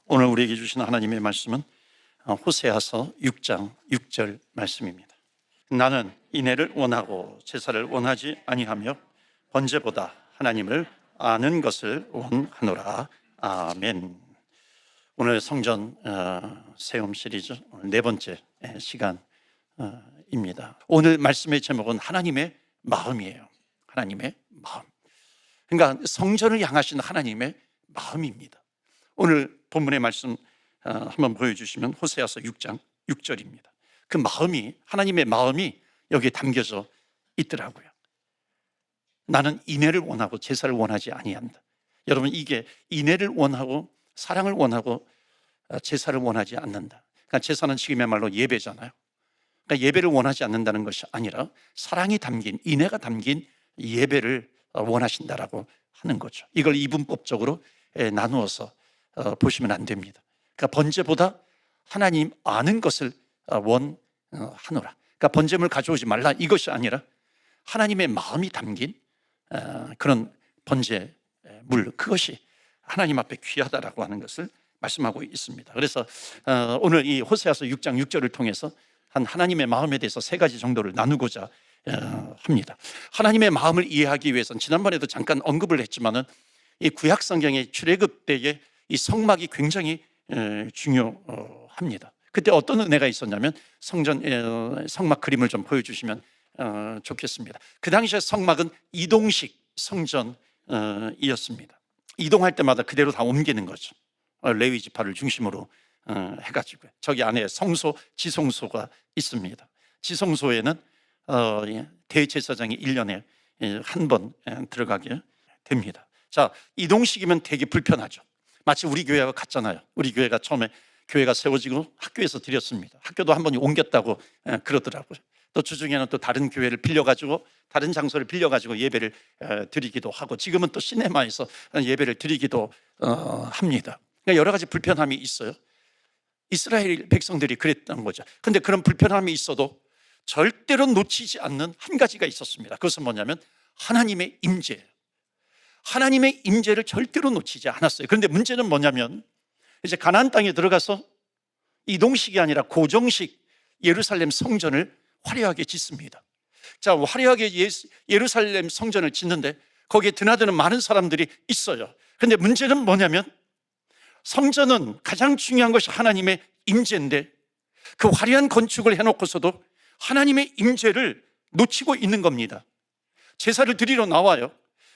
오늘 우리에게 주신 하나님의 말씀은 호세아서 6장 6절 말씀입니다. 나는 인애를 원하고 제사를 원하지 아니하며 번제보다 하나님을 아는 것을 원하노라. 아멘. 오늘 성전 세움 시리즈 네 번째 시간입니다. 오늘 말씀의 제목은 하나님의 마음이에요. 하나님의 마음. 그러니까 성전을 향하신 하나님의 마음입니다. 오늘 본문의 말씀 한번 보여주시면 호세아서 6장 6절입니다. 그 마음이, 하나님의 마음이 여기에 담겨져 있더라고요. 나는 인애를 원하고 제사를 원하지 아니한다. 여러분, 이게 인애를 원하고 사랑을 원하고 제사를 원하지 않는다. 그러니까 제사는 지금의 말로 예배잖아요. 그러니까 예배를 원하지 않는다는 것이 아니라 사랑이 담긴, 인애가 담긴 예배를 원하신다라고 하는 거죠. 이걸 이분법적으로 나누어서 보시면 안 됩니다. 그러니까 번제보다 하나님 아는 것을 원하노라. 그러니까 번제물 가져오지 말라, 이것이 아니라 하나님의 마음이 담긴 그런 번제물, 그것이 하나님 앞에 귀하다라고 하는 것을 말씀하고 있습니다. 그래서 오늘 이 호세아서 6장 6절을 통해서 한 하나님의 마음에 대해서 세 가지 정도를 나누고자 합니다. 하나님의 마음을 이해하기 위해서는 지난번에도 잠깐 언급을 했지만은 이 구약 성경의 출애굽 때의 이 성막이 굉장히 중요합니다. 그때 어떤 은혜가 있었냐면 성막 그림을 좀 보여주시면 좋겠습니다. 그 당시에 성막은 이동식 성전이었습니다. 이동할 때마다 그대로 다 옮기는 거죠. 레위 지파를 중심으로 해가지고 저기 안에 성소, 지성소가 있습니다. 지성소에는 대제사장이 1년에 한 번 들어가게 됩니다. 자, 이동식이면 되게 불편하죠. 마치 우리 교회와 같잖아요. 우리 교회가 처음에 교회가 세워지고 학교에서 드렸습니다. 학교도 한 번 옮겼다고 그러더라고요. 또 주중에는 또 다른 교회를 빌려가지고, 다른 장소를 빌려가지고 예배를 드리기도 하고, 지금은 또 시네마에서 예배를 드리기도 합니다. 그러니까 여러 가지 불편함이 있어요. 이스라엘 백성들이 그랬던 거죠. 근데 그런 불편함이 있어도 절대로 놓치지 않는 한 가지가 있었습니다. 그것은 뭐냐면 하나님의 임재예요. 하나님의 임재를 절대로 놓치지 않았어요. 그런데 문제는 뭐냐면 이제 가나안 땅에 들어가서 이동식이 아니라 고정식 예루살렘 성전을 화려하게 짓습니다. 자, 화려하게 예루살렘 성전을 짓는데 거기에 드나드는 많은 사람들이 있어요. 그런데 문제는 뭐냐면 성전은 가장 중요한 것이 하나님의 임재인데 그 화려한 건축을 해놓고서도 하나님의 임재를 놓치고 있는 겁니다. 제사를 드리러 나와요.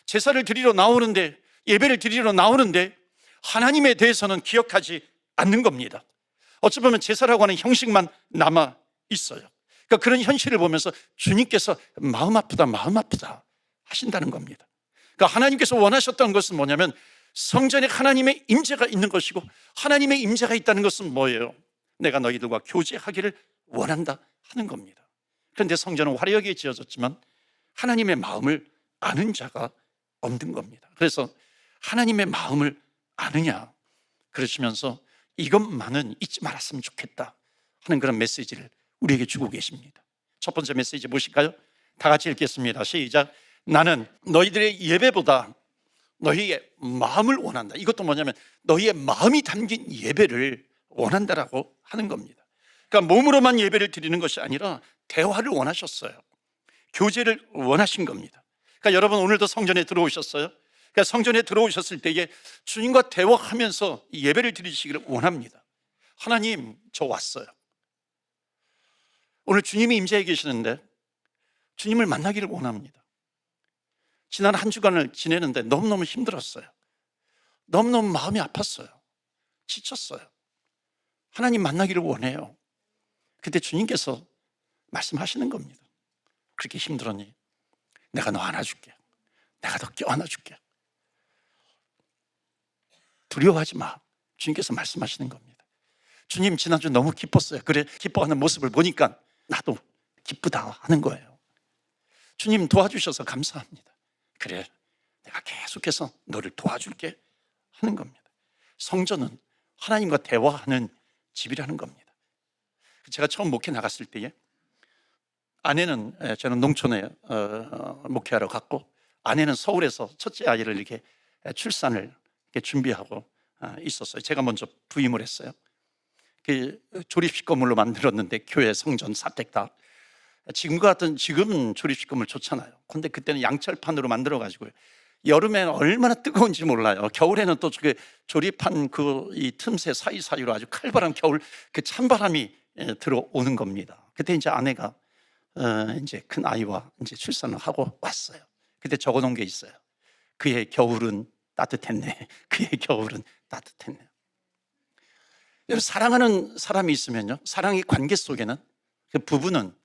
제사를 드리러 나오는데, 예배를 드리러 나오는데 하나님에 대해서는 기억하지 않는 겁니다. 어찌 보면 제사라고 하는 형식만 남아 있어요. 그러니까 그런 현실을 보면서 주님께서 마음 아프다 하신다는 겁니다. 그러니까 하나님께서 원하셨던 것은 뭐냐면 성전에 하나님의 임재가 있는 것이고, 하나님의 임재가 있다는 것은 뭐예요? 내가 너희들과 교제하기를 원한다 하는 겁니다. 그런데 성전은 화려하게 지어졌지만 하나님의 마음을 아는 자가 없는 겁니다. 그래서 하나님의 마음을 아느냐, 그러시면서 이것만은 잊지 말았으면 좋겠다 하는 그런 메시지를 우리에게 주고 계십니다. 첫 번째 메시지 보실까요? 다 같이 읽겠습니다. 시작. 나는 너희들의 예배보다 너희의 마음을 원한다. 이것도 뭐냐면 너희의 마음이 담긴 예배를 원한다라고 하는 겁니다. 그러니까 몸으로만 예배를 드리는 것이 아니라 대화를 원하셨어요. 교제를 원하신 겁니다. 그러니까 여러분, 오늘도 성전에 들어오셨어요? 그러니까 성전에 들어오셨을 때에 주님과 대화하면서 예배를 드리시기를 원합니다. 하나님, 저 왔어요. 오늘 주님이 임재해 계시는데 주님을 만나기를 원합니다. 지난 한 주간을 지내는데 너무너무 힘들었어요. 너무너무 마음이 아팠어요. 지쳤어요. 하나님 만나기를 원해요. 그때 주님께서 말씀하시는 겁니다. 그렇게 힘들었니? 내가 너 안아줄게. 내가 너 껴안아줄게. 두려워하지 마. 주님께서 말씀하시는 겁니다. 주님, 지난주 너무 기뻤어요. 그래, 기뻐하는 모습을 보니까 나도 기쁘다 하는 거예요. 주님 도와주셔서 감사합니다. 그래, 내가 계속해서 너를 도와줄게 하는 겁니다. 성전은 하나님과 대화하는 집이라는 겁니다. 제가 처음 목회 나갔을 때에 아내는, 저는 농촌에 목회하러 갔고, 아내는 서울에서 첫째 아이를 이렇게 출산을 이렇게 준비하고 있었어요. 제가 먼저 부임을 했어요. 그 조립식 건물로 만들었는데 교회, 성전, 사택 다. 지금은 조립식 건물 좋잖아요. 근데 그때는 양철판으로 만들어가지고요. 여름에는 얼마나 뜨거운지 몰라요. 겨울에는 또 그 조립한 그 이 틈새 사이사이로 아주 칼바람, 겨울 그 찬바람이 들어오는 겁니다. 그때 이제 아내가 이제 큰 아이와 이제 출산을 하고 왔어요. 그때 적어놓은 게 있어요. 그의 겨울은 따뜻했네. 그의 겨울은 따뜻했네. 여러분, 사랑하는 사람이 있으면요, 사랑의 관계 속에는 그 부부는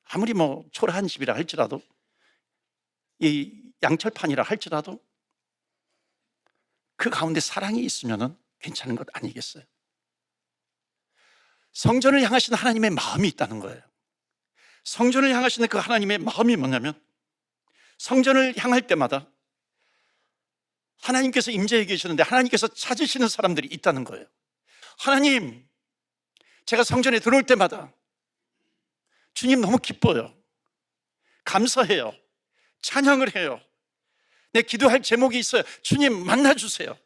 아무리 뭐 초라한 집이라 할지라도, 이 양철판이라 할지라도 그 가운데 사랑이 있으면은 괜찮은 것 아니겠어요? 성전을 향하시는 하나님의 마음이 있다는 거예요. 성전을 향하시는 그 하나님의 마음이 뭐냐면, 성전을 향할 때마다 하나님께서 임재해 계시는데 하나님께서 찾으시는 사람들이 있다는 거예요. 하나님, 제가 성전에 들어올 때마다 주님 너무 기뻐요. 감사해요. 찬양을 해요. 내 기도할 제목이 있어요. 주님 만나주세요.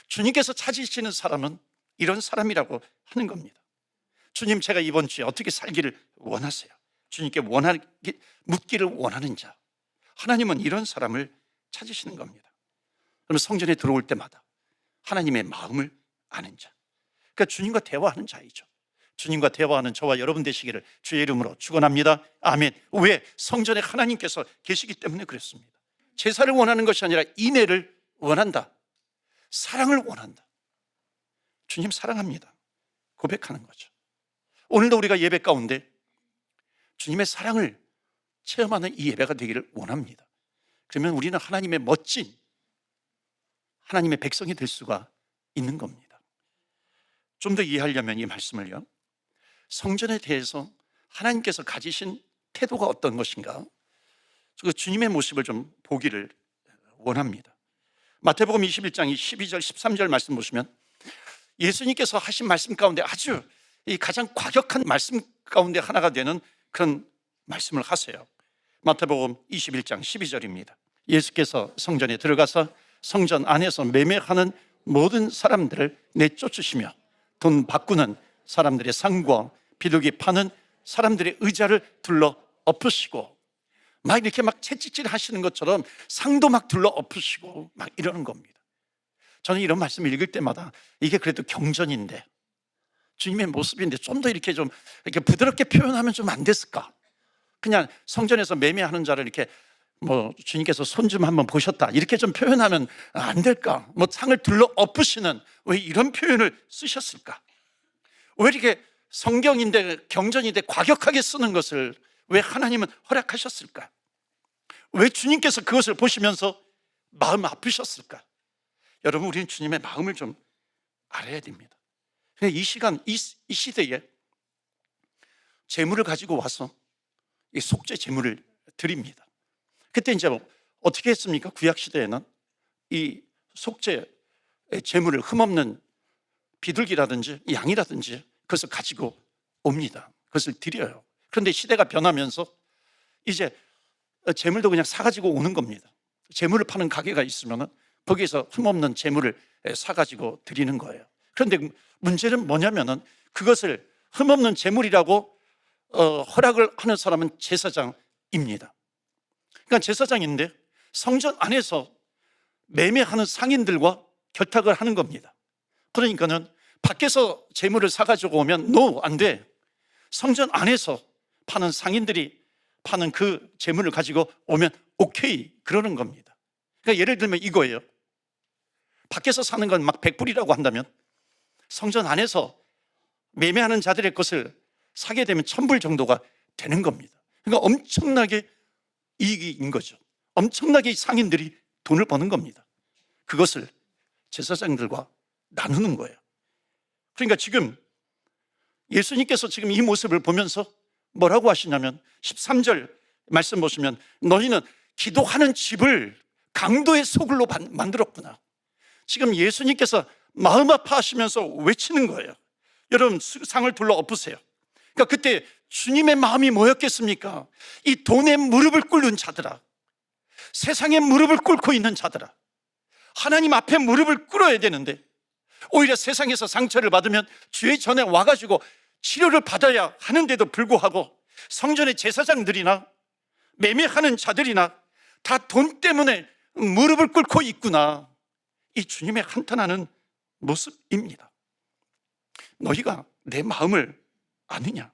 주님께서 찾으시는 사람은 이런 사람이라고 하는 겁니다. 주님, 제가 이번 주에 어떻게 살기를 원하세요? 주님께 묻기를 원하는 자, 하나님은 이런 사람을 찾으시는 겁니다. 그럼 성전에 들어올 때마다 하나님의 마음을 아는 자, 그러니까 주님과 대화하는 자이죠. 주님과 대화하는 저와 여러분 되시기를 주의 이름으로 축원합니다. 아멘. 왜? 성전에 하나님께서 계시기 때문에 그렇습니다. 제사를 원하는 것이 아니라 인애를 원한다. 사랑을 원한다. 주님 사랑합니다. 고백하는 거죠. 오늘도 우리가 예배 가운데 주님의 사랑을 체험하는 이 예배가 되기를 원합니다. 그러면 우리는 하나님의 멋진 하나님의 백성이 될 수가 있는 겁니다. 좀 더 이해하려면 이 말씀을요, 성전에 대해서 하나님께서 가지신 태도가 어떤 것인가, 그 주님의 모습을 좀 보기를 원합니다. 마태복음 21장 12절 13절 말씀 보시면 예수님께서 하신 말씀 가운데 아주 이 가장 과격한 말씀 가운데 하나가 되는 그런 말씀을 하세요. 마태복음 21장 12절입니다. 예수께서 성전에 들어가서 성전 안에서 매매하는 모든 사람들을 내쫓으시며 돈 바꾸는 사람들의 상과 비둘기 파는 사람들의 의자를 둘러 엎으시고, 막 이렇게 막 채찍질 하시는 것처럼 상도 막 둘러 엎으시고 막 이러는 겁니다. 저는 이런 말씀을 읽을 때마다 이게 그래도 경전인데, 주님의 모습인데 좀 더 이렇게 좀 이렇게 부드럽게 표현하면 좀 안 됐을까? 그냥 성전에서 매매하는 자를 이렇게 뭐 주님께서 손 좀 한번 보셨다 이렇게 좀 표현하면 안 될까? 뭐 상을 둘러 엎으시는, 왜 이런 표현을 쓰셨을까? 왜 이렇게 성경인데 경전인데 과격하게 쓰는 것을 왜 하나님은 허락하셨을까? 왜 주님께서 그것을 보시면서 마음 아프셨을까? 여러분, 우리는 주님의 마음을 좀 알아야 됩니다. 이 시간, 이 시대에 재물을 가지고 와서 이 속죄 제물을 드립니다. 그때 이제 어떻게 했습니까? 구약 시대에는 이 속죄 제물을 흠없는 비둘기라든지 양이라든지 그것을 가지고 옵니다. 그것을 드려요. 그런데 시대가 변하면서 이제 제물도 그냥 사가지고 오는 겁니다. 제물을 파는 가게가 있으면 거기에서 흠없는 제물을 사가지고 드리는 거예요. 그런데 문제는 뭐냐면은 그것을 흠없는 제물이라고 허락을 하는 사람은 제사장입니다. 그러니까 제사장인데 성전 안에서 매매하는 상인들과 결탁을 하는 겁니다. 그러니까는 밖에서 제물을 사가지고 오면 no, 안 돼. 성전 안에서 파는 상인들이 파는 그 제물을 가지고 오면 오케이, 그러는 겁니다. 그러니까 예를 들면 이거예요. 밖에서 사는 건 막 100불이라고 한다면 성전 안에서 매매하는 자들의 것을 사게 되면 1000불 정도가 되는 겁니다. 그러니까 엄청나게 이익인 거죠. 엄청나게 상인들이 돈을 버는 겁니다. 그것을 제사장들과 나누는 거예요. 그러니까 지금 예수님께서 지금 이 모습을 보면서 뭐라고 하시냐면 13절 말씀 보시면 너희는 기도하는 집을 강도의 소굴로 만들었구나. 지금 예수님께서 마음 아파하시면서 외치는 거예요. 여러분, 상을 둘러 엎으세요. 그러니까 그때 주님의 마음이 뭐였겠습니까? 이 돈에 무릎을 꿇는 자들아, 세상에 무릎을 꿇고 있는 자들아, 하나님 앞에 무릎을 꿇어야 되는데 오히려 세상에서 상처를 받으면 주의 전에 와가지고 치료를 받아야 하는데도 불구하고 성전의 제사장들이나 매매하는 자들이나 다 돈 때문에 무릎을 꿇고 있구나. 이 주님의 한탄하는 모습입니다. 너희가 내 마음을 아느냐?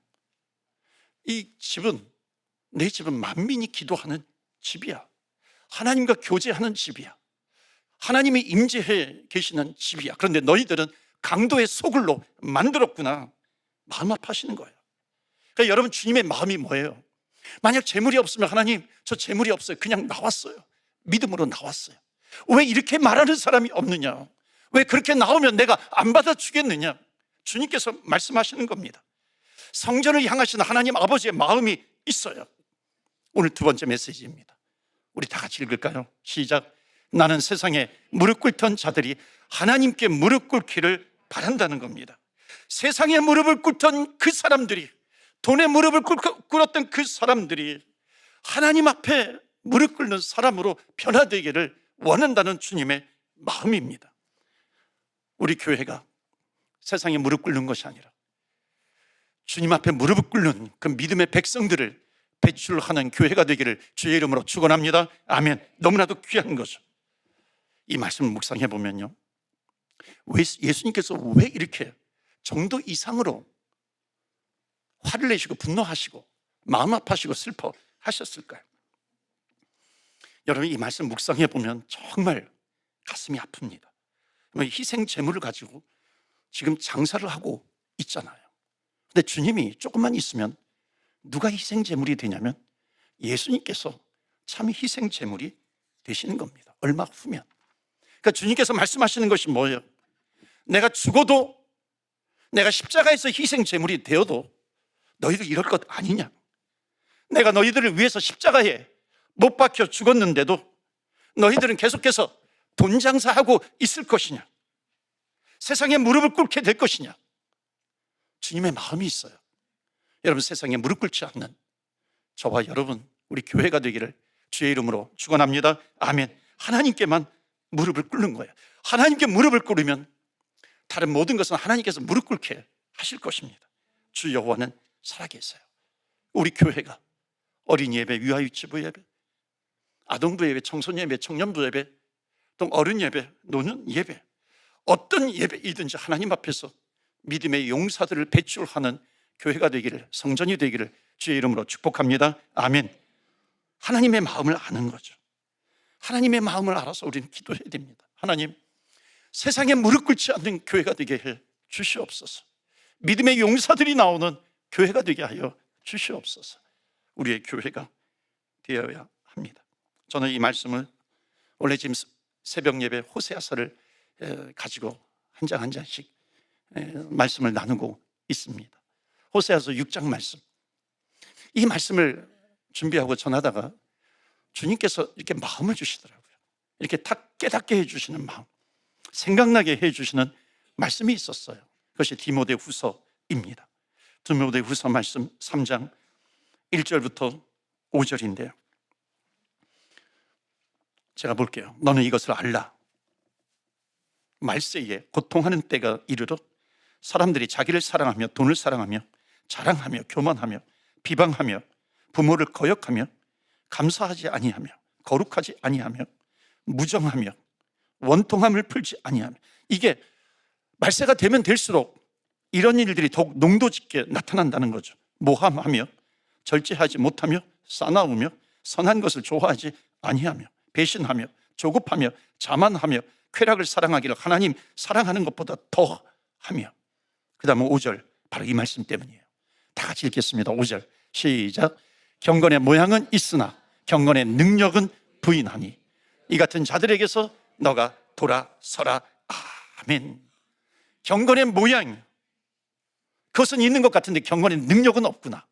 이 집은, 내 집은 만민이 기도하는 집이야. 하나님과 교제하는 집이야. 하나님이 임재해 계시는 집이야. 그런데 너희들은 강도의 소굴로 만들었구나. 마음 아파하시는 거예요. 그러니까 여러분, 주님의 마음이 뭐예요? 만약 재물이 없으면 하나님, 저 재물이 없어요. 그냥 나왔어요. 믿음으로 나왔어요. 왜 이렇게 말하는 사람이 없느냐? 왜 그렇게 나오면 내가 안 받아주겠느냐? 주님께서 말씀하시는 겁니다. 성전을 향하시는 하나님 아버지의 마음이 있어요. 오늘 두 번째 메시지입니다. 우리 다 같이 읽을까요? 시작. 나는 세상에 무릎 꿇던 자들이 하나님께 무릎 꿇기를 바란다는 겁니다. 세상에 무릎을 꿇던 그 사람들이, 돈에 무릎을 꿇었던 그 사람들이 하나님 앞에 무릎 꿇는 사람으로 변화되기를 원한다는 주님의 마음입니다. 우리 교회가 세상에 무릎 꿇는 것이 아니라 주님 앞에 무릎을 꿇는 그 믿음의 백성들을 배출하는 교회가 되기를 주의 이름으로 축원합니다. 아멘. 너무나도 귀한 거죠. 이 말씀을 묵상해 보면요, 예수님께서 왜 이렇게 정도 이상으로 화를 내시고 분노하시고 마음 아파하시고 슬퍼하셨을까요? 여러분, 이 말씀 묵상해 보면 정말 가슴이 아픕니다. 희생 제물을 가지고 지금 장사를 하고 있잖아요. 근데 주님이 조금만 있으면 누가 희생 제물이 되냐면 예수님께서 참 희생 제물이 되시는 겁니다. 얼마 후면. 그러니까 주님께서 말씀하시는 것이 뭐예요? 내가 죽어도, 내가 십자가에서 희생 제물이 되어도 너희들 이럴 것 아니냐? 내가 너희들을 위해서 십자가에 못 박혀 죽었는데도 너희들은 계속해서 돈 장사하고 있을 것이냐? 세상에 무릎을 꿇게 될 것이냐? 주님의 마음이 있어요. 여러분, 세상에 무릎 꿇지 않는 저와 여러분, 우리 교회가 되기를 주의 이름으로 축원합니다. 아멘. 하나님께만 무릎을 꿇는 거예요. 하나님께 무릎을 꿇으면 다른 모든 것은 하나님께서 무릎 꿇게 하실 것입니다. 주 여호와는 살아계세요. 우리 교회가 어린이 예배, 유아유치부 예배, 아동부 예배, 청소년 예배, 청년부 예배, 또 어른 예배, 노년 예배, 어떤 예배이든지 하나님 앞에서 믿음의 용사들을 배출하는 교회가 되기를, 성전이 되기를 주의 이름으로 축복합니다. 아멘. 하나님의 마음을 아는 거죠. 하나님의 마음을 알아서 우리는 기도해야 됩니다. 하나님, 세상에 무릎 꿇지 않는 교회가 되게 해 주시옵소서. 믿음의 용사들이 나오는 교회가 되게 하여 주시옵소서. 우리의 교회가 되어야 합니다. 저는 이 말씀을 원래 지금 새벽 예배 호세아서를 가지고 한 장 한 장씩 말씀을 나누고 있습니다. 호세아서 6장 말씀, 이 말씀을 준비하고 전하다가 주님께서 이렇게 마음을 주시더라고요. 이렇게 탁 깨닫게 해주시는 마음, 생각나게 해주시는 말씀이 있었어요. 그것이 디모데후서입니다. 디모데후서 말씀 3장 1절부터 5절인데요, 제가 볼게요. 너는 이것을 알라. 말세에 고통하는 때가 이르러 사람들이 자기를 사랑하며 돈을 사랑하며 자랑하며 교만하며 비방하며 부모를 거역하며 감사하지 아니하며 거룩하지 아니하며 무정하며 원통함을 풀지 아니하며, 이게 말세가 되면 될수록 이런 일들이 더욱 농도짓게 나타난다는 거죠. 모함하며 절제하지 못하며 싸나우며 선한 것을 좋아하지 아니하며 배신하며 조급하며 자만하며 쾌락을 사랑하기를 하나님 사랑하는 것보다 더하며. 그 다음에 5절, 바로 이 말씀 때문이에요. 다 같이 읽겠습니다. 5절 시작. 경건의 모양은 있으나 경건의 능력은 부인하니 이 같은 자들에게서 너가 돌아서라. 아멘. 경건의 모양, 그것은 있는 것 같은데 경건의 능력은 없구나.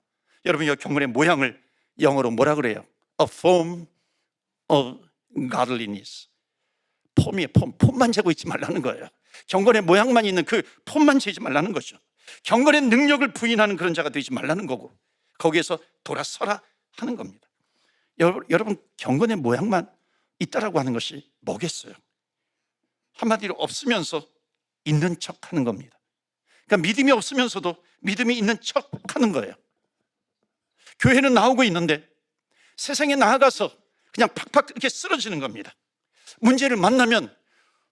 여러분, 이 경건의 모양을 영어로 뭐라 그래요? A form of godliness. 폼이에요. 폼만 재고 있지 말라는 거예요. 경건의 모양만 있는 그 폼만 재지 말라는 거죠. 경건의 능력을 부인하는 그런 자가 되지 말라는 거고, 거기에서 돌아서라 하는 겁니다. 여러분, 경건의 모양만 있다라고 하는 것이 뭐겠어요? 한마디로 없으면서 있는 척 하는 겁니다. 그러니까 믿음이 없으면서도 믿음이 있는 척 하는 거예요. 교회는 나오고 있는데 세상에 나아가서 그냥 팍팍 이렇게 쓰러지는 겁니다. 문제를 만나면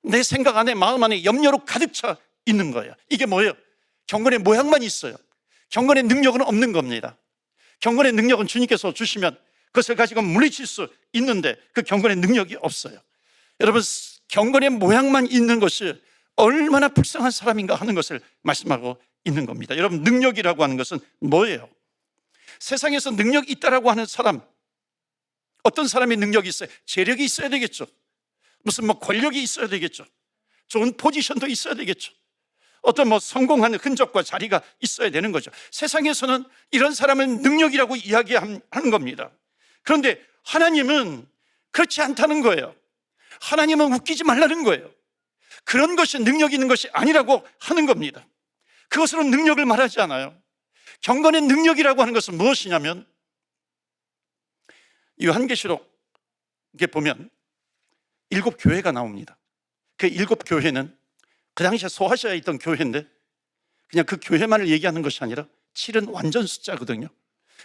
내 생각 안에, 마음 안에 염려로 가득 차 있는 거예요. 이게 뭐예요? 경건의 모양만 있어요. 경건의 능력은 없는 겁니다. 경건의 능력은 주님께서 주시면 그것을 가지고 물리칠 수 있는데 그 경건의 능력이 없어요. 여러분, 경건의 모양만 있는 것이 얼마나 불쌍한 사람인가 하는 것을 말씀하고 있는 겁니다. 여러분, 능력이라고 하는 것은 뭐예요? 세상에서 능력이 있다라고 하는 사람, 어떤 사람이 능력이 있어요? 재력이 있어야 되겠죠. 무슨 권력이 있어야 되겠죠. 좋은 포지션도 있어야 되겠죠. 어떤 성공하는 흔적과 자리가 있어야 되는 거죠. 세상에서는 이런 사람을 능력이라고 이야기하는 겁니다. 그런데 하나님은 그렇지 않다는 거예요. 하나님은 웃기지 말라는 거예요. 그런 것이 능력 있는 것이 아니라고 하는 겁니다. 그것으로 능력을 말하지 않아요. 경건의 능력이라고 하는 것은 무엇이냐면, 요한계시록에 보면 7 교회가 나옵니다. 그 7 교회는 그 당시에 소아시아에 있던 교회인데 그냥 그 교회만을 얘기하는 것이 아니라 7은 완전 숫자거든요.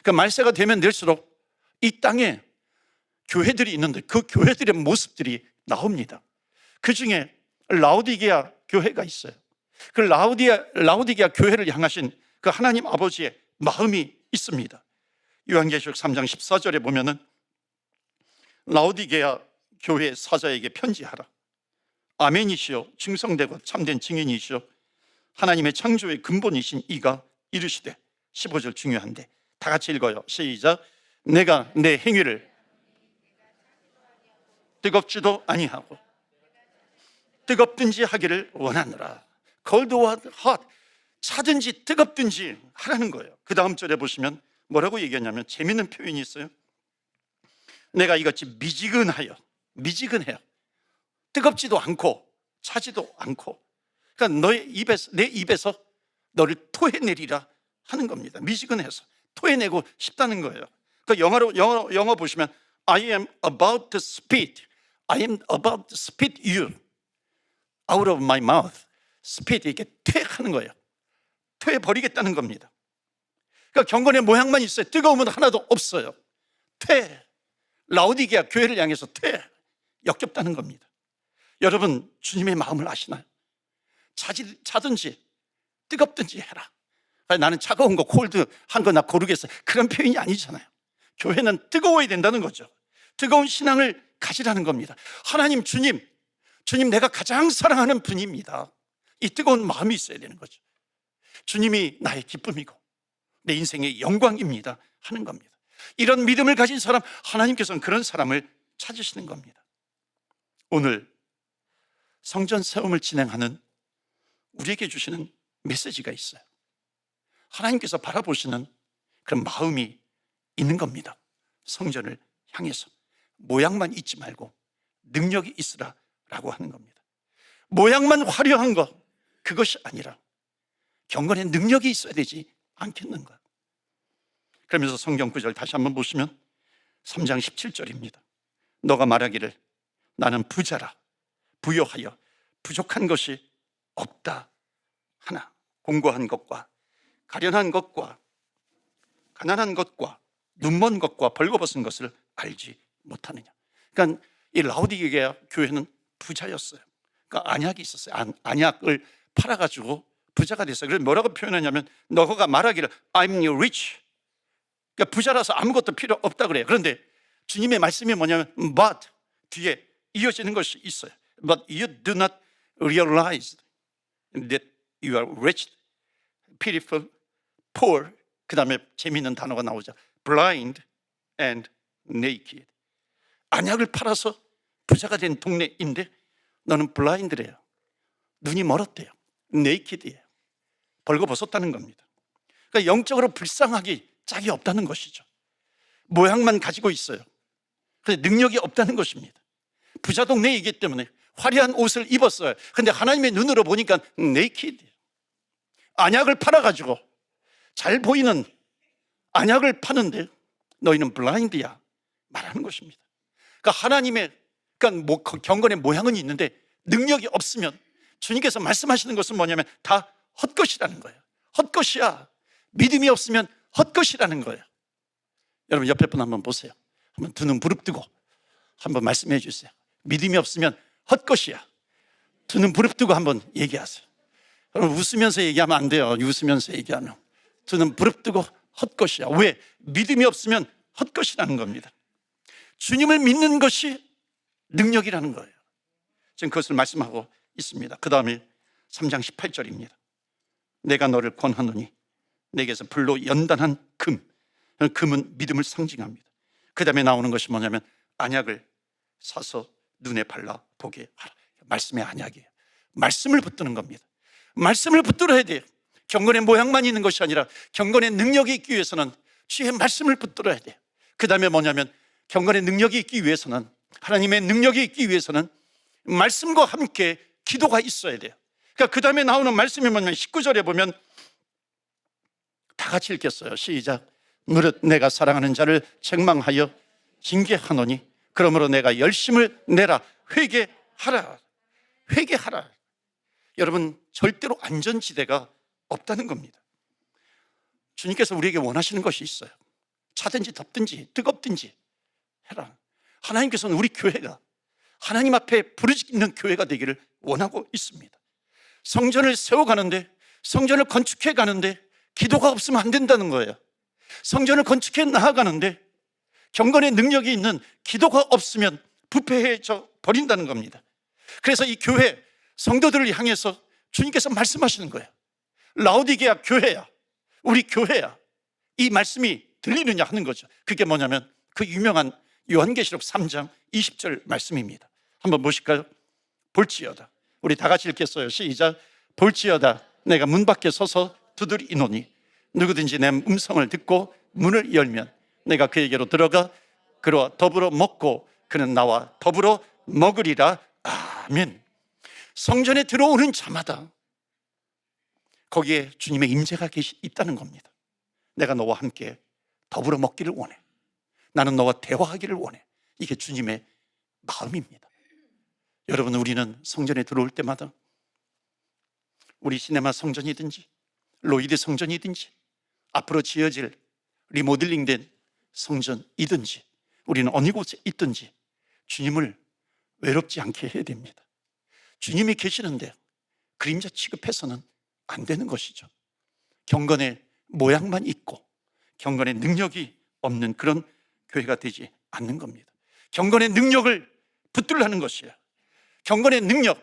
그러니까 말세가 되면 될수록 이 땅에 교회들이 있는데 그 교회들의 모습들이 나옵니다. 그 중에 라오디게아 교회가 있어요. 그 라오디게아 교회를 향하신 그 하나님 아버지의 마음이 있습니다. 요한계시록 3장 14절에 보면은 라오디게아 교회 사자에게 편지하라. 아멘이시여 증성되고 참된 증인이시여 하나님의 창조의 근본이신 이가 이르시되, 15절 중요한데 다 같이 읽어요. 시작. 내가 내 행위를 뜨겁지도 아니하고 뜨겁든지 하기를 원하노라. cold or hot, 차든지 뜨겁든지 하라는 거예요. 그 다음 절에 보시면 뭐라고 얘기하냐면 재밌는 표현이 있어요. 내가 이같이 미지근해요. 뜨겁지도 않고 차지도 않고, 그러니까 내 입에서 너를 토해내리라 하는 겁니다. 미지근해서 토해내고 싶다는 거예요. 그 영어 보시면 I am about to spit you out of my mouth. spit, 이렇게 퇴하는 거예요. 퇴버리겠다는 겁니다. 그러니까 경건의 모양만 있어요. 뜨거움은 하나도 없어요. 라오디게아 교회를 향해서 역겹다는 겁니다. 여러분, 주님의 마음을 아시나요? 차든지 뜨겁든지 해라. 아니, 나는 차가운 거 콜드한 거 나 고르겠어, 그런 표현이 아니잖아요. 교회는 뜨거워야 된다는 거죠. 뜨거운 신앙을 가지라는 겁니다. 하나님, 주님 내가 가장 사랑하는 분입니다. 이 뜨거운 마음이 있어야 되는 거죠. 주님이 나의 기쁨이고 내 인생의 영광입니다 하는 겁니다. 이런 믿음을 가진 사람, 하나님께서는 그런 사람을 찾으시는 겁니다. 오늘 성전 세움을 진행하는 우리에게 주시는 메시지가 있어요. 하나님께서 바라보시는 그런 마음이 있는 겁니다. 성전을 향해서 모양만 있지 말고 능력이 있으라 라고 하는 겁니다. 모양만 화려한 것, 그것이 아니라 경건의 능력이 있어야 되지 않겠는가. 그러면서 성경 구절 다시 한번 보시면 3장 17절입니다. 너가 말하기를 나는 부자라, 부요하여 부족한 것이 없다 하나 공고한 것과 가련한 것과 가난한 것과 눈먼 것과 벌거벗은 것을 알지 못하느냐. 그러니까 이 라오디게아 교회는 부자였어요. 그러니까 안약이 있었어요. 안약을 팔아가지고 부자가 됐어요. 그래서 뭐라고 표현하냐면 너가 말하기를 I'm rich, 그러니까 부자라서 아무것도 필요 없다 그래요. 그런데 주님의 말씀이 뭐냐면 but 뒤에 이어지는 것이 있어요. But you do not realize that you are rich, pitiful, poor. 그 다음에 재미있는 단어가 나오죠. blind and naked. 안약을 팔아서 부자가 된 동네인데 너는 blind래요. 눈이 멀었대요. naked예요. 벌거벗었다는 겁니다. 그러니까 영적으로 불쌍하기 짝이 없다는 것이죠. 모양만 가지고 있어요. 그런데 능력이 없다는 것입니다. 부자 동네이기 때문에 화려한 옷을 입었어요. 그런데 하나님의 눈으로 보니까 naked. 안약을 팔아가지고 잘 보이는 안약을 파는데 너희는 blind야 말하는 것입니다. 그러니까 하나님의, 그러니까 경건의 모양은 있는데 능력이 없으면 주님께서 말씀하시는 것은 뭐냐면 다 헛것이라는 거예요. 헛것이야. 믿음이 없으면 헛것이라는 거예요. 여러분 옆에 분 한번 보세요. 한번 두 눈 부릅뜨고 한번 말씀해 주세요. 믿음이 없으면 헛것이야. 두 눈 부릅뜨고 한번 얘기하세요. 여러분 웃으면서 얘기하면 안 돼요. 웃으면서 얘기하면. 두 눈 부릅뜨고 헛것이야. 왜? 믿음이 없으면 헛것이라는 겁니다. 주님을 믿는 것이 능력이라는 거예요. 지금 그것을 말씀하고 있습니다. 그 다음에 3장 18절입니다. 내가 너를 권하노니 내게서 불로 연단한 금. 금은 믿음을 상징합니다. 그 다음에 나오는 것이 뭐냐면 안약을 사서 눈에 발라 보게 하라. 말씀의 안약이에요. 말씀을 붙드는 겁니다. 말씀을 붙들어야 돼요. 경건의 모양만 있는 것이 아니라 경건의 능력이 있기 위해서는 주의 말씀을 붙들어야 돼요. 그 다음에 뭐냐면 경건의 능력이 있기 위해서는, 하나님의 능력이 있기 위해서는 말씀과 함께 기도가 있어야 돼요. 그러니까 그 다음에 나오는 말씀이 뭐냐면 19절에 보면 다 같이 읽겠어요. 시작. 무릇 내가 사랑하는 자를 책망하여 징계하노니 그러므로 내가 열심을 내라. 회개하라. 회개하라. 여러분 절대로 안전지대가 없다는 겁니다. 주님께서 우리에게 원하시는 것이 있어요. 차든지 덥든지 뜨겁든지 해라. 하나님께서는 우리 교회가 하나님 앞에 부르짖는 교회가 되기를 원하고 있습니다. 성전을 세워가는데, 성전을 건축해 가는데 기도가 없으면 안 된다는 거예요. 성전을 건축해 나아가는데 경건의 능력이 있는 기도가 없으면 부패해져 버린다는 겁니다. 그래서 이 교회 성도들을 향해서 주님께서 말씀하시는 거예요. 라오디게아 교회야, 우리 교회야, 이 말씀이 들리느냐 하는 거죠. 그게 뭐냐면 그 유명한 요한계시록 3장 20절 말씀입니다. 한번 보실까요? 볼지어다. 우리 다 같이 읽겠어요. 시작. 볼지어다 내가 문 밖에 서서 두드리노니 누구든지 내 음성을 듣고 문을 열면 내가 그에게로 들어가 그와 더불어 먹고 그는 나와 더불어 먹으리라. 아멘. 성전에 들어오는 자마다 거기에 주님의 임재가 있다는 겁니다. 내가 너와 함께 더불어 먹기를 원해. 나는 너와 대화하기를 원해. 이게 주님의 마음입니다. 여러분, 우리는 성전에 들어올 때마다 우리 시네마 성전이든지 로이드 성전이든지 앞으로 지어질 리모델링된 성전이든지 우리는 어느 곳에 있든지 주님을 외롭지 않게 해야 됩니다. 주님이 계시는데 그림자 취급해서는 안 되는 것이죠. 경건의 모양만 있고 경건의 능력이 없는 그런 교회가 되지 않는 겁니다. 경건의 능력을 붙들라는 것이에요. 경건의 능력,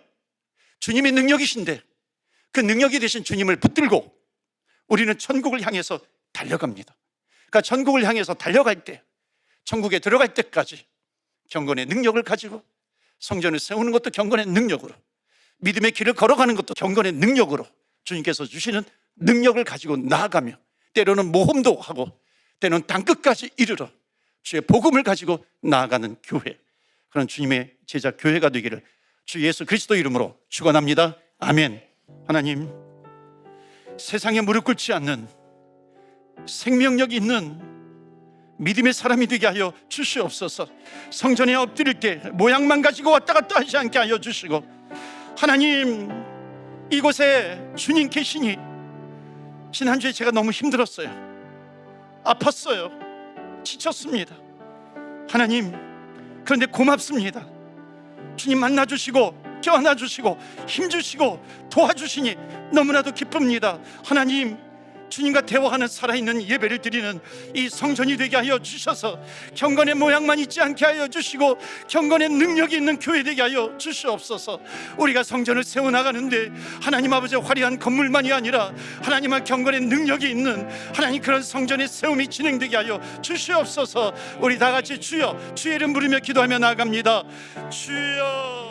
주님의 능력이신데 그 능력이 되신 주님을 붙들고 우리는 천국을 향해서 달려갑니다. 그러니까 천국을 향해서 달려갈 때, 천국에 들어갈 때까지 경건의 능력을 가지고 성전을 세우는 것도 경건의 능력으로, 믿음의 길을 걸어가는 것도 경건의 능력으로 주님께서 주시는 능력을 가지고 나아가며 때로는 모험도 하고 때로는 땅끝까지 이르러 주의 복음을 가지고 나아가는 교회, 그런 주님의 제자 교회가 되기를 주 예수 그리스도 이름으로 축원합니다. 아멘. 하나님, 세상에 무릎 꿇지 않는 생명력 있는 믿음의 사람이 되게 하여 주시옵소서. 성전에 엎드릴 때 모양만 가지고 왔다 갔다 하지 않게 하여 주시고, 하나님, 이곳에 주님 계시니 지난주에 제가 너무 힘들었어요. 아팠어요. 지쳤습니다. 하나님, 그런데 고맙습니다. 주님 만나주시고 껴안아주시고 힘주시고 도와주시니 너무나도 기쁩니다. 하나님, 주님과 대화하는 살아있는 예배를 드리는 이 성전이 되게 하여 주셔서 경건의 모양만 있지 않게 하여 주시고 경건의 능력이 있는 교회 되게 하여 주시옵소서. 우리가 성전을 세워나가는데 하나님 아버지의 화려한 건물만이 아니라 하나님의 경건의 능력이 있는 하나님 그런 성전의 세움이 진행되게 하여 주시옵소서. 우리 다 같이 주여, 주의 이름 부르며 기도하며 나아갑니다. 주여.